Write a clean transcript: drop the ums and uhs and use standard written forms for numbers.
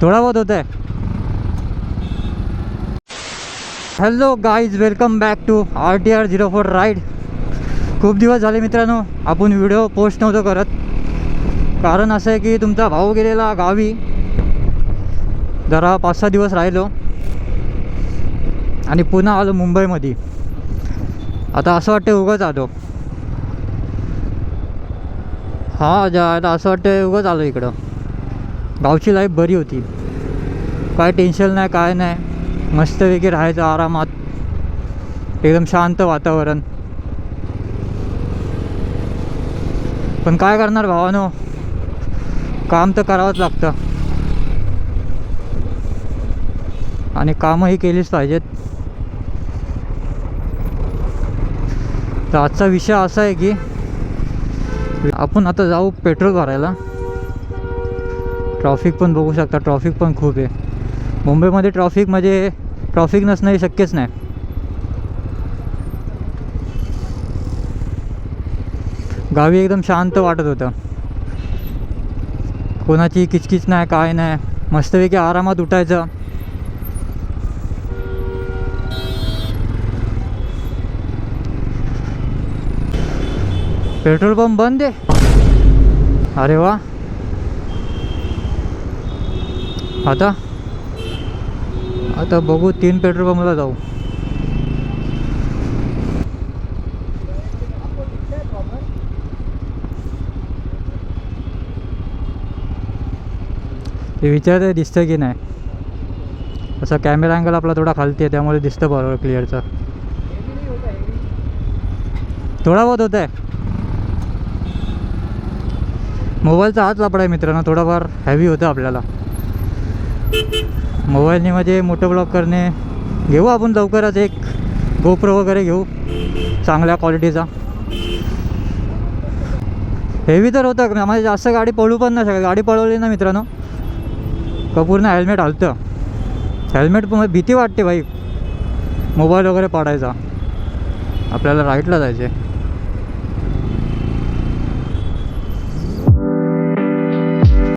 थोड़ा बहुत होता है. Hello guys, welcome back to RTR04 ride. खूप दिवस झाले मित्रांनो आपण व्हिडिओ पोस्ट नव्हतो करत. कारण असं आहे की तुमचा भाऊ गेलेला गावी, जरा 5-6 दिवस राहिलो आणि पुन्हा आलो मुंबईमध्ये. आता असं वाटतं उगाच आलो. आता असं वाटतं उगाच आलो इकडं. गावची लाईफ बरी होती, काय टेन्शन नाही, काय नाही, मस्तपैकी राहायचं आरामात, एकदम शांत वातावरण. पण काय करणार भावानो, काम तर करावंच लागतं आणि कामंही केलीच पाहिजेत. तर आजचा विषय असा आहे की आपण आता जाऊ पेट्रोल भरायला. ट्रॉफिक पण बघू शकता, ट्रॉफिक पण खूप आहे मुंबईमध्ये. ट्रॉफिक नसणं हे शक्यच नाही. गावी एकदम शांत वाटत होतं, कोणाची किचकिच नाही, काय नाही, मस्तपैकी आरामात उठायचं. पेट्रोल पंप बंद आहे. अरे वा. आता बघू 3 पेट्रोल पंपला जाऊ. ते विचारते दिसतं की नाही. असा कॅमेरा अँगल आपला थोडा खालती आहे, त्यामुळे दिसतं बरोबर क्लिअरचं. थोडा बहुत होता आहे. मोबाईलचा हात लापडा आहे मित्रांनो, थोडाफार हॅवी होतं आपल्याला मोबाईलने. म्हणजे मोठं ब्लॉग करणे घेऊ आपण लवकरच, एक गोप्रो वगैरे घेऊ चांगल्या क्वालिटीचा. हेवी तर होतं म्हणजे जास्त गाडी पळू पण नाही शकत. गाडी पळवली ना मित्रांनो का पूर्ण हेल्मेट हलतं. हेल्मेट पण भीती वाटते भाई, मोबाईल वगैरे पाडायचा. आपल्याला राईटला जायचं आहे.